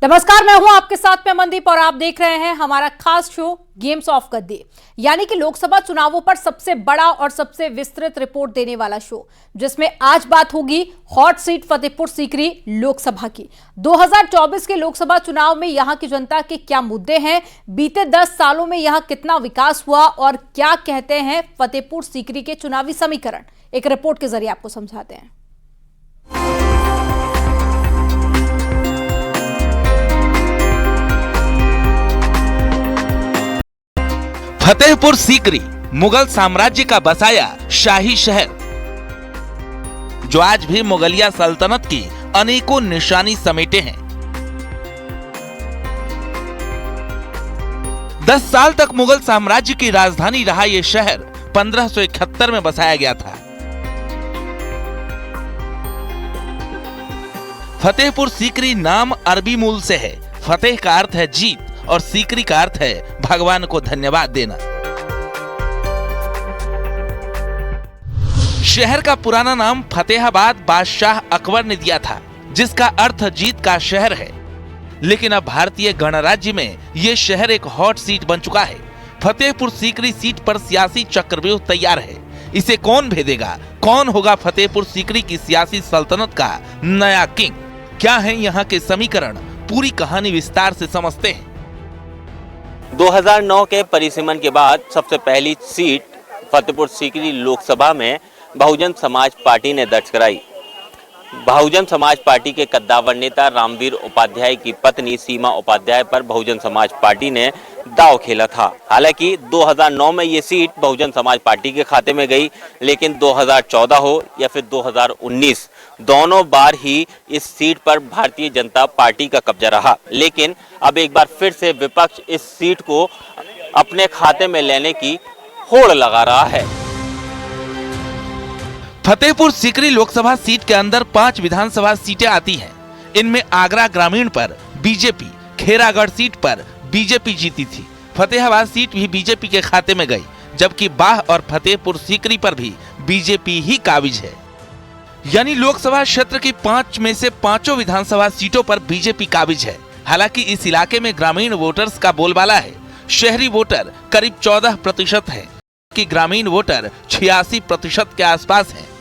नमस्कार, मैं हूं आपके साथ में मनदीप और आप देख रहे हैं हमारा खास शो गेम्स ऑफ गद्दी, यानी कि लोकसभा चुनावों पर सबसे बड़ा और सबसे विस्तृत रिपोर्ट देने वाला शो, जिसमें आज बात होगी हॉट सीट फतेहपुर सीकरी लोकसभा की। 2024 के लोकसभा चुनाव में यहां की जनता के क्या मुद्दे हैं, बीते 10 सालों में यहां कितना विकास हुआ और क्या कहते हैं फतेहपुर सीकरी के चुनावी समीकरण, एक रिपोर्ट के जरिए आपको समझाते हैं। फतेहपुर सीकरी मुगल साम्राज्य का बसाया शाही शहर, जो आज भी मुगलिया सल्तनत की अनेकों निशानी समेटे हैं। 10 साल तक मुगल साम्राज्य की राजधानी रहा यह शहर 1571 में बसाया गया था। फतेहपुर सीकरी नाम अरबी मूल से है। फतेह का अर्थ है जीत और सीकरी का अर्थ है भगवान को धन्यवाद देना। शहर का पुराना नाम फतेहाबाद बादशाह अकबर ने दिया था, जिसका अर्थ जीत का शहर है। लेकिन अब भारतीय गणराज्य में यह शहर एक हॉट सीट बन चुका है। फतेहपुर सीकरी सीट पर सियासी चक्रव्यूह तैयार है। इसे कौन भेदेगा? कौन होगा फतेहपुर सीकरी की सियासी सल्तनत का नया किंग? क्या है यहाँ के समीकरण? पूरी कहानी विस्तार से समझते हैं। 2009 के परिसीमन के बाद सबसे पहली सीट फतेहपुर सीकरी लोकसभा में बहुजन समाज पार्टी ने दर्ज कराई। बहुजन समाज पार्टी के कद्दावर नेता रामवीर उपाध्याय की पत्नी सीमा उपाध्याय पर बहुजन समाज पार्टी ने दांव खेला था। हालांकि 2009 में ये सीट बहुजन समाज पार्टी के खाते में गई, लेकिन 2014 हो या फिर 2019 दोनों बार ही इस सीट पर भारतीय जनता पार्टी का कब्जा रहा। लेकिन अब एक बार फिर से विपक्ष इस सीट को अपने खाते में लेने की होड़ लगा रहा है। फतेहपुर सीकरी लोकसभा सीट के अंदर 5 विधानसभा सीटें आती हैं। इनमें आगरा ग्रामीण पर बीजेपी, खेरागढ़ सीट पर बीजेपी जीती थी। फतेहाबाद सीट भी बीजेपी के खाते में गई, जबकि बाह और फतेहपुर सीकरी पर भी बीजेपी ही काबिज है। यानी लोकसभा क्षेत्र की 5 में से 5 विधानसभा सीटों पर बीजेपी काबिज है। हालांकि इस इलाके में ग्रामीण वोटर्स का बोलबाला है। शहरी वोटर करीब 14% है कि ग्रामीण वोटर 86% के आसपास है।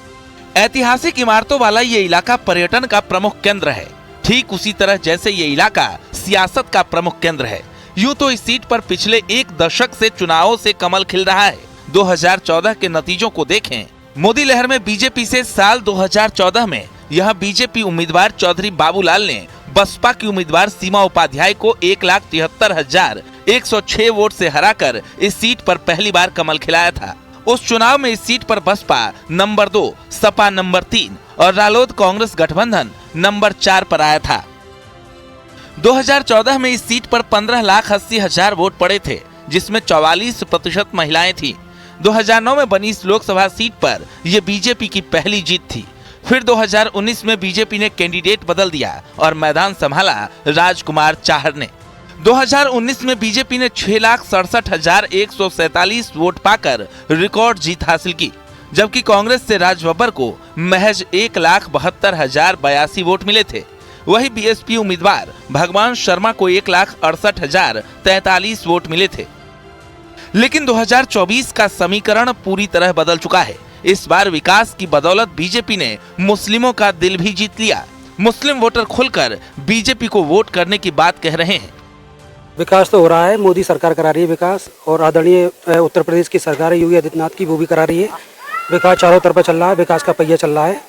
ऐतिहासिक इमारतों वाला ये इलाका पर्यटन का प्रमुख केंद्र है, ठीक उसी तरह जैसे ये इलाका सियासत का प्रमुख केंद्र है। यूं तो इस सीट पर पिछले 1 दशक से चुनावों से कमल खिल रहा है। 2014 के नतीजों को देखें। मोदी लहर में बीजेपी से साल 2014 में यह बीजेपी उम्मीदवार चौधरी बाबूलाल ने बसपा की उम्मीदवार सीमा उपाध्याय को 1,73,106 वोट से हराकर इस सीट पर पहली बार कमल खिलाया था। उस चुनाव में इस सीट पर बसपा नंबर 2, सपा नंबर 3 और रालोद कांग्रेस गठबंधन नंबर 4 पर आया था। 2014 में इस सीट पर 15,80,000 वोट पड़े थे, जिसमें 44% महिलाएं थीं। 2009 में बनी इस लोकसभा सीट पर यह बीजेपी की पहली जीत थी। फिर 2019 में बीजेपी ने कैंडिडेट बदल दिया और मैदान संभाला राजकुमार चाहर ने। 2019 में बीजेपी ने 6,67,147 वोट पाकर रिकॉर्ड जीत हासिल की, जबकि कांग्रेस से राज बब्बर को महज 1,72,082 वोट मिले थे। वही बीएसपी उम्मीदवार भगवान शर्मा को 1,68,043 वोट मिले थे। लेकिन 2024 का समीकरण पूरी तरह बदल चुका है। इस बार विकास की बदौलत बीजेपी ने मुस्लिमों का दिल भी जीत लिया। मुस्लिम वोटर खुलकर बीजेपी को वोट करने की बात कह रहे हैं। विकास तो हो रहा है, मोदी सरकार करा रही है विकास, और आदरणीय उत्तर प्रदेश की सरकार है योगी आदित्यनाथ की, वो भी करा रही है। विकास चारों तरफ चल रहा है, विकास का पहिया चल रहा है।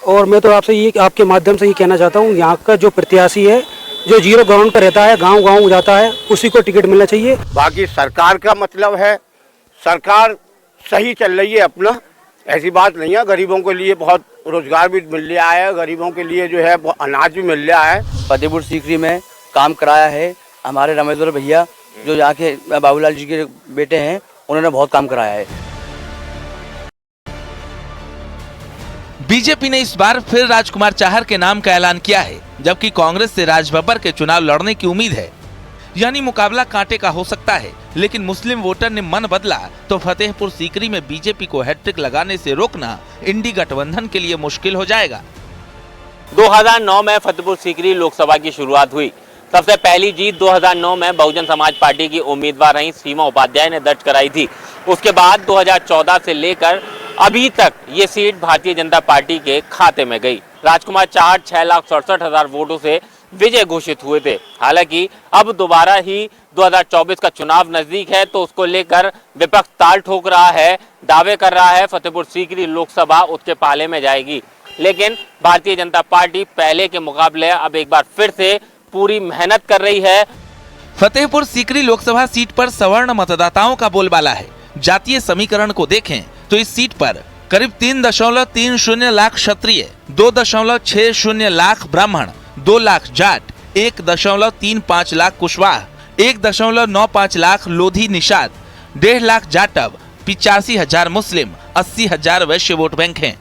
और मैं तो आपसे ये आपके माध्यम से ये कहना चाहता हूँ, यहाँ का जो प्रत्याशी है जो 0 ग्राउंड पर रहता है, गाँव गाँव जाता है, उसी को टिकट मिलना चाहिए। बाकी सरकार का मतलब है सरकार सही चल रही है अपना, ऐसी बात नहीं है। गरीबों के लिए बहुत रोजगार भी मिल रहा है, गरीबों के लिए जो है अनाज भी मिल रहा है। फतेहपुर सीकरी में काम कराया है हमारे रमेश्वर भैया, जो यहाँ के बाबूलाल जी के बेटे हैं, उन्होंने बहुत काम कराया है। बीजेपी ने इस बार फिर राजकुमार चाहर के नाम का ऐलान किया है, जबकि कांग्रेस से राज बब्बर के चुनाव लड़ने की उम्मीद है। यानी मुकाबला कांटे का हो सकता है, लेकिन मुस्लिम वोटर ने मन बदला तो फतेहपुर सीकरी में बीजेपी को हैट्रिक लगाने से रोकना इंडी गठबंधन के लिए मुश्किल हो जाएगा। 2009 में फतेहपुर सीकरी लोकसभा की शुरुआत हुई। सबसे पहली जीत 2009 में बहुजन समाज पार्टी की उम्मीदवार रही सीमा उपाध्याय ने दर्ज कराई थी। उसके बाद 2014 से लेकर अभी तक ये सीट भारतीय जनता पार्टी के खाते में गई। राजकुमार चाहर 6,67,000 वोटों से विजय घोषित हुए थे। हालांकि अब दोबारा ही 2024 का चुनाव नजदीक है, तो उसको लेकर विपक्ष ताल ठोक रहा है, दावे कर रहा है फतेहपुर सीकरी लोकसभा उसके पाले में जाएगी। लेकिन भारतीय जनता पार्टी पहले के मुकाबले अब एक बार फिर से पूरी मेहनत कर रही है। फतेहपुर सीकरी लोकसभा सीट पर सवर्ण मतदाताओं का बोलबाला है। जातीय समीकरण को देखें तो इस सीट पर करीब 3.30 लाख क्षत्रिय, 2.60 लाख ब्राह्मण, 2 लाख जाट, 1.35 लाख कुशवाहा, 1.95 लाख लोधी निषाद, 1.5 लाख जाटव, 85,000 मुस्लिम, 80,000 वैश्य वोट बैंक हैं।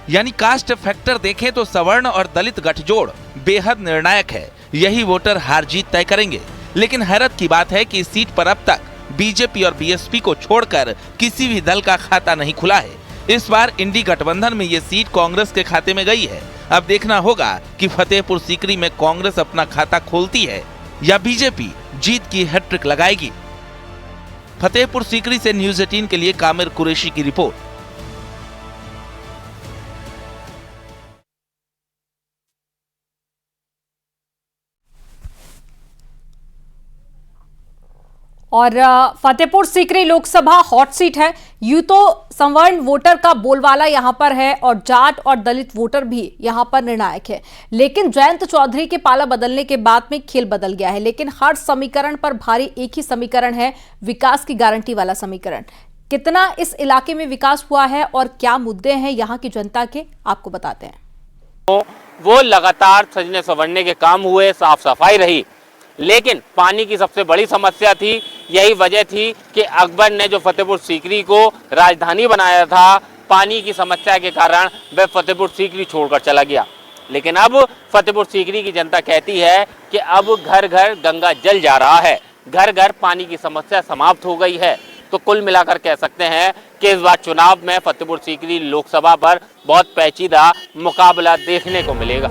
यानी कास्ट फैक्टर देखें तो सवर्ण और दलित गठजोड़ बेहद निर्णायक है। यही वोटर हार जीत तय करेंगे। लेकिन हैरत की बात है कि इस सीट पर अब तक बीजेपी और बीएसपी को छोड़कर किसी भी दल का खाता नहीं खुला है। इस बार इंडी गठबंधन में ये सीट कांग्रेस के खाते में गई है। अब देखना होगा कि फतेहपुर सीकरी में कांग्रेस अपना खाता खोलती है या बीजेपी जीत की हैट्रिक लगाएगी। फतेहपुर सीकरी से न्यूज़ 18 के लिए कामिर कुरैशी की रिपोर्ट। और फतेहपुर सीकरी लोकसभा हॉट सीट है। यूं तो संवर्ण वोटर का बोलबाला यहां पर है और जाट और दलित वोटर भी यहां पर निर्णायक है। लेकिन जयंत चौधरी के पाला बदलने के बाद में खेल बदल गया है। लेकिन हर समीकरण पर भारी एक ही समीकरण है, विकास की गारंटी वाला समीकरण। कितना इस इलाके में विकास हुआ है और क्या मुद्दे हैं यहां की जनता के, आपको बताते हैं। वो लगातार सजने संवरने के काम हुए, साफ सफाई रही, लेकिन पानी की सबसे बड़ी समस्या थी। यही वजह थी कि अकबर ने जो फतेहपुर सीकरी को राजधानी बनाया था, पानी की समस्या के कारण वह फतेहपुर सीकरी छोड़कर चला गया। लेकिन अब फतेहपुर सीकरी की जनता कहती है कि अब घर घर गंगा जल जा रहा है, घर घर पानी की समस्या समाप्त हो गई है। तो कुल मिलाकर कह सकते हैं कि इस बार चुनाव में फतेहपुर सीकरी लोकसभा पर बहुत पेचीदा मुकाबला देखने को मिलेगा।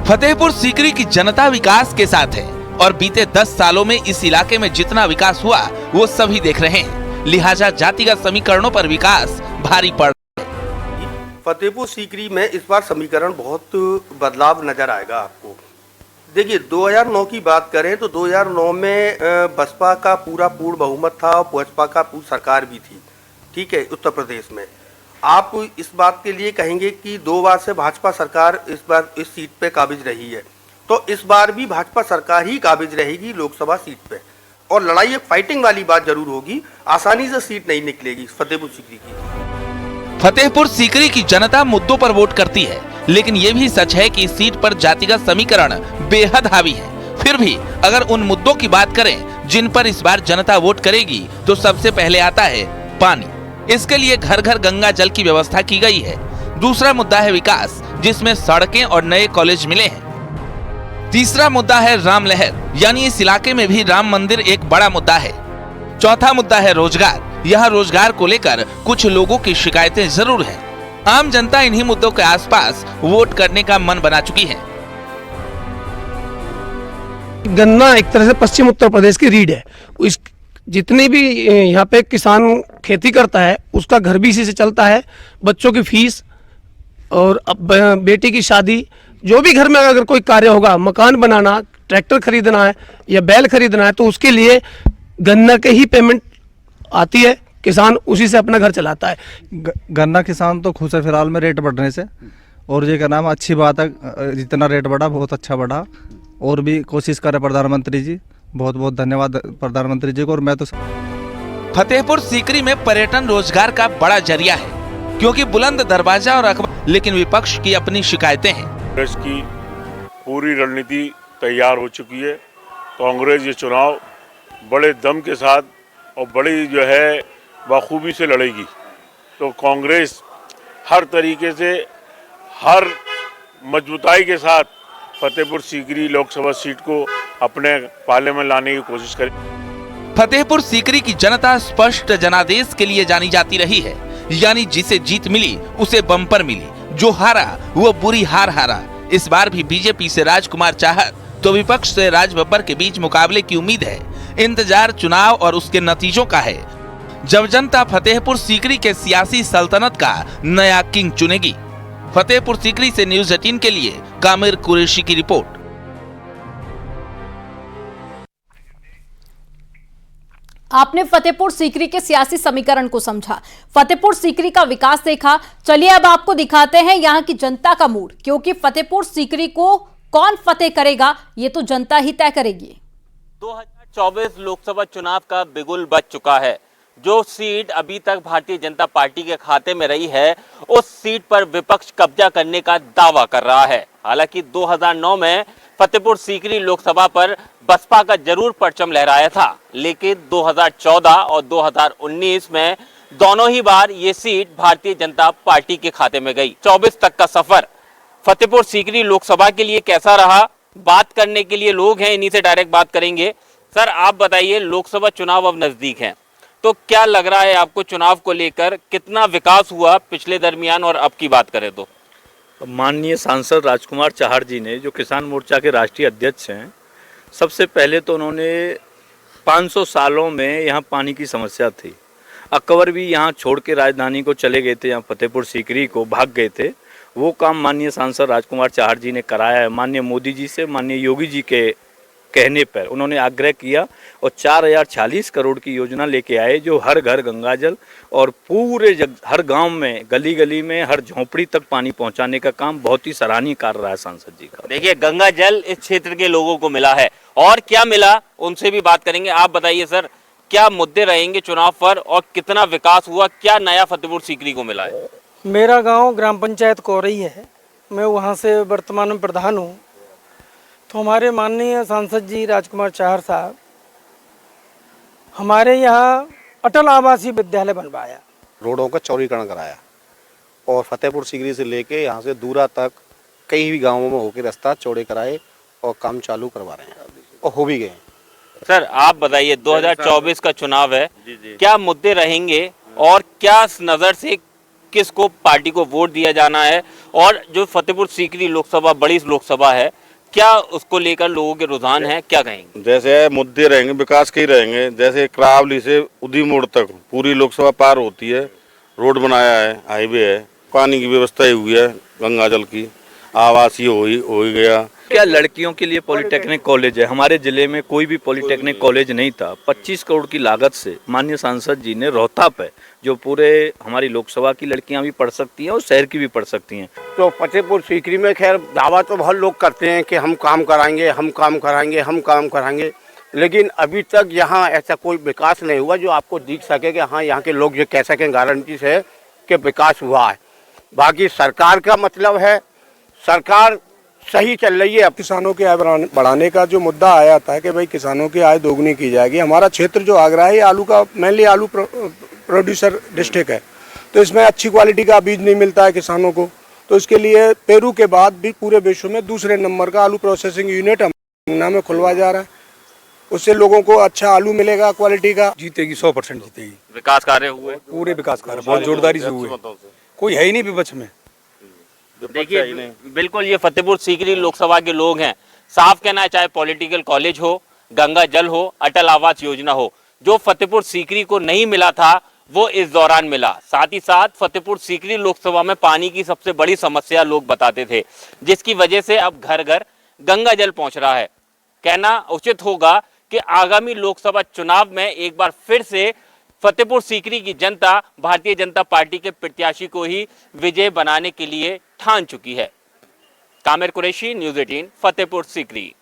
फतेहपुर सीकरी की जनता विकास के साथ है और बीते 10 सालों में इस इलाके में जितना विकास हुआ वो सभी देख रहे हैं। लिहाजा जातिगत समीकरणों पर विकास भारी पड़ रहा है। फतेहपुर सीकरी में इस बार समीकरण बहुत बदलाव नजर आएगा आपको। देखिए 2009 की बात करें तो 2009 में बसपा का पूरा पूर्ण बहुमत था और बसपा का पूरी सरकार भी थी, ठीक है, उत्तर प्रदेश में। आप इस बात के लिए कहेंगे कि 2 बार से भाजपा सरकार इस बार इस सीट पे काबिज रही है, तो इस बार भी भाजपा सरकार ही काबिज रहेगी लोकसभा सीट पे। और लड़ाई एक फाइटिंग वाली बात जरूर होगी, आसानी से सीट नहीं निकलेगी फतेहपुर सीकरी की। फतेहपुर सीकरी की जनता मुद्दों पर वोट करती है, लेकिन ये भी सच है कि इस सीट पर जातिगत समीकरण बेहद हावी है। फिर भी अगर उन मुद्दों की बात करें जिन पर इस बार जनता वोट करेगी, तो सबसे पहले आता है पानी। इसके लिए घर घर गंगा जल की व्यवस्था की गई है। दूसरा मुद्दा है विकास, जिसमें सड़कें और नए कॉलेज मिले हैं। तीसरा मुद्दा है राम लहर, यानी इस इलाके में भी राम मंदिर एक बड़ा मुद्दा है। चौथा मुद्दा है रोजगार। यहाँ रोजगार को लेकर कुछ लोगों की शिकायतें जरूर हैं। आम जनता इन्हीं मुद्दों के आसपास वोट करने का मन बना चुकी है। गन्ना एक तरह से पश्चिम उत्तर प्रदेश की रीढ़ है। इस जितनी भी यहाँ पे किसान खेती करता है उसका घर भी इसी से चलता है। बच्चों की फीस और बेटी की शादी, जो भी घर में अगर कोई कार्य होगा, मकान बनाना, ट्रैक्टर खरीदना है या बैल खरीदना है, तो उसके लिए गन्ना के ही पेमेंट आती है। किसान उसी से अपना घर चलाता है। गन्ना किसान तो खुश है फिलहाल में रेट बढ़ने से, और ये क्या नाम अच्छी बात है, जितना रेट बढ़ा बहुत अच्छा बढ़ा। और भी कोशिश करे प्रधानमंत्री जी, बहुत बहुत धन्यवाद प्रधानमंत्री जी को। और मैं तो फतेहपुर सीकरी में पर्यटन रोजगार का बड़ा जरिया है, क्योंकि बुलंद दरवाजा और अखबार, लेकिन विपक्ष की अपनी शिकायतें हैं। कांग्रेस की पूरी रणनीति तैयार हो चुकी है। कांग्रेस ये चुनाव बड़े दम के साथ और बड़ी जो है बखूबी से लड़ेगी। तो कांग्रेस हर तरीके से, हर मजबूताई के साथ फतेहपुर सीकरी लोकसभा सीट को अपने पाले में लाने की कोशिश करेगी। फतेहपुर सीकरी की जनता स्पष्ट जनादेश के लिए जानी जाती रही है, यानी जिसे जीत मिली उसे बम्पर मिली, जो हारा वो बुरी हार हारा। इस बार भी बीजेपी से राजकुमार चाहर तो विपक्ष से राज बब्बर के बीच मुकाबले की उम्मीद है। इंतजार चुनाव और उसके नतीजों का है, जब जनता फतेहपुर सीकरी के सियासी सल्तनत का नया किंग चुनेगी। फतेहपुर सीकरी से न्यूज़ 18 के लिए कामिर कुरैशी की रिपोर्ट। आपने फतेहपुर सीकरी के सियासी समीकरण को समझा, फतेहपुर सीकरी का विकास देखा। चलिए अब आपको दिखाते हैं यहां की जनता का मूड, क्योंकि फतेहपुर सीकरी को कौन फतेह करेगा ये तो जनता ही तय करेगी। 2024 लोकसभा चुनाव का बिगुल बज चुका है। जो सीट अभी तक भारतीय जनता पार्टी के खाते में रही है, उस सीट पर विपक्ष कब्जा करने का दावा कर रहा है। हालांकि 2009 में फतेहपुर सीकरी लोकसभा पर बसपा का जरूर परचम लहराया था, लेकिन 2014 और 2019 में दोनों ही बार ये सीट भारतीय जनता पार्टी के खाते में गई। 24 तक का सफर फतेहपुर सीकरी लोकसभा के लिए कैसा रहा, बात करने के लिए लोग हैं, इन्हीं से डायरेक्ट बात करेंगे। सर आप बताइए, लोकसभा चुनाव अब नजदीक है, तो क्या लग रहा है आपको चुनाव को लेकर, कितना विकास हुआ पिछले दरमियान और अब की बात करें तो? माननीय सांसद राजकुमार चाहर जी ने, जो किसान मोर्चा के राष्ट्रीय अध्यक्ष हैं, सबसे पहले तो उन्होंने 500 सालों में यहाँ पानी की समस्या थी। अकबर भी यहाँ छोड़ के राजधानी को चले गए थे, यहाँ फतेहपुर सीकरी को भाग गए थे। वो काम माननीय सांसद राजकुमार चाहर जी ने कराया है। माननीय मोदी जी से, माननीय योगी जी के कहने पर उन्होंने आग्रह किया और 4046 करोड़ की योजना लेके आए, जो हर घर गंगाजल और पूरे हर गांव में, गली गली में, हर झोंपड़ी तक पानी पहुंचाने का काम बहुत ही सराहनीय कार्य रहा है सांसद जी का। देखिए, गंगा जल इस क्षेत्र के लोगों को मिला है, और क्या मिला उनसे भी बात करेंगे। आप बताइए सर, क्या मुद्दे रहेंगे चुनाव पर और कितना विकास हुआ, क्या नया फतेहपुर सीकरी को मिला है? मेरा गांव ग्राम पंचायत कोरई है, मैं वहां से वर्तमान में प्रधान हूं। तो हमारे माननीय सांसद जी राजकुमार चाहर साहब हमारे यहाँ अटल आवासीय विद्यालय बनवाया, रोडों का चौड़ीकरण कराया और फतेहपुर सीकरी से लेके यहाँ से दूरा तक कई भी गांवों में होकर रास्ता चौड़े कराए और काम चालू करवा रहे हैं और हो भी गए। सर आप बताइए, 2024 का चुनाव है, क्या मुद्दे रहेंगे और क्या नज़र से किसको, पार्टी को वोट दिया जाना है, और जो फतेहपुर सीकरी लोकसभा बड़ी लोकसभा है, क्या उसको लेकर लोगों के रुझान है, क्या कहेंगे? जैसे मुद्दे रहेंगे, विकास के ही रहेंगे। जैसे करावली से उदी मोड़ तक पूरी लोकसभा पार होती है, रोड बनाया है, हाईवे है, पानी की व्यवस्था ही हुई है, गंगा जल की, आवासीय हो ही गया। क्या लड़कियों के लिए पॉलिटेक्निक कॉलेज है? हमारे जिले में कोई भी पॉलिटेक्निक कॉलेज नहीं था। 25 करोड़ की लागत से माननीय सांसद जी ने रोहताप है, जो पूरे हमारी लोकसभा की लड़कियां भी पढ़ सकती हैं और शहर की भी पढ़ सकती हैं। तो फतेहपुर सीकरी में खैर दावा तो बहुत लोग करते हैं कि हम काम कराएंगे, हम काम कराएंगे, हम काम कराएंगे, लेकिन अभी तक यहाँ ऐसा कोई विकास नहीं हुआ जो आपको दिख सके कि हाँ यहाँ के लोग ये कह सकें गारंटी से कि विकास हुआ है। बाकी सरकार का मतलब है, सरकार सही चल रही है। किसानों की आय बढ़ाने का जो मुद्दा आया था कि भाई किसानों की आय दोगुनी की जाएगी। हमारा क्षेत्र जो आगरा है, आलू का मेनली आलू प्रोड्यूसर डिस्ट्रिक्ट है, तो इसमें अच्छी क्वालिटी का बीज नहीं मिलता है किसानों को। तो इसके लिए पेरू के बाद भी पूरे विश्व में दूसरे नंबर का आलू प्रोसेसिंग यूनिट हमारे में खुलवा जा रहा है। उससे लोगों को अच्छा आलू मिलेगा, क्वालिटी का। जीतेगी, 100% जीतेगी। विकास कार्य हुए, पूरे विकास कार्य बहुत जोरदारी से हुए, कोई है ही नहीं विपक्ष में। देखिए बिल्कुल, ये फतेहपुर सीकरी लोकसभा के लोग हैं, साफ कहना है, चाहे पॉलिटिकल कॉलेज हो, गंगा जल हो, अटल आवास योजना हो, जो फतेहपुर सीकरी को नहीं मिला था वो इस दौरान मिला। साथ ही साथ फतेहपुर सीकरी लोकसभा में पानी की सबसे बड़ी समस्या लोग बताते थे, जिसकी वजह से अब घर घर गंगा जल पहुंच रहा है। कहना उचित होगा कि आगामी लोकसभा चुनाव में एक बार फिर से फतेहपुर सीकरी की जनता भारतीय जनता पार्टी के प्रत्याशी को ही विजय बनाने के लिए ठान चुकी है। कामिर कुरैशी, न्यूज़ 18, फतेहपुर सीकरी।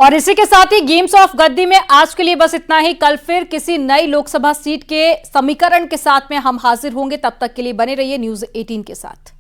और इसी के साथ ही गेम्स ऑफ गद्दी में आज के लिए बस इतना ही। कल फिर किसी नई लोकसभा सीट के समीकरण के साथ में हम हाजिर होंगे। तब तक के लिए बने रहिए न्यूज़ 18 के साथ।